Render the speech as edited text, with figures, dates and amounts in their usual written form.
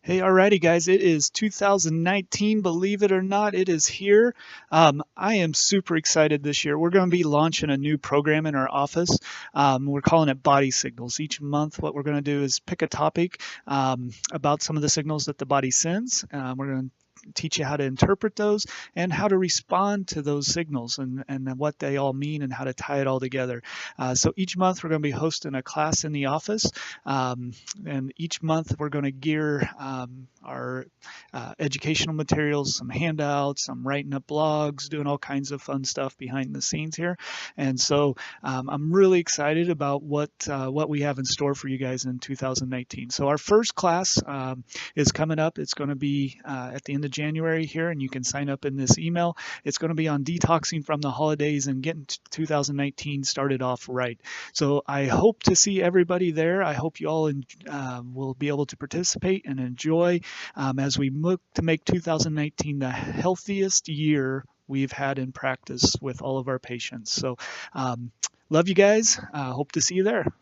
Hey, alrighty, guys. It is 2019. Believe it or not, it is here. I am super excited this year. We're going to be launching a new program in our office. We're calling it Body Signals. Each month, what we're going to do is pick a topic about some of the signals that the body sends. We're going to teach you how to interpret those and how to respond to those signals and what they all mean and how to tie it all together. So each month we're going to be hosting a class in the office. And each month we're going to gear our educational materials, some handouts, some writing up blogs, doing all kinds of fun stuff behind the scenes here. And so I'm really excited about what we have in store for you guys in 2019. So our first class is coming up. It's going to be at the end of January here, and you can sign up in this email. It's going to be on detoxing from the holidays and getting 2019 started off right. So I hope to see everybody there. I hope you all will be able to participate and enjoy as we look to make 2019 the healthiest year we've had in practice with all of our patients. So love you guys. Hope to see you there.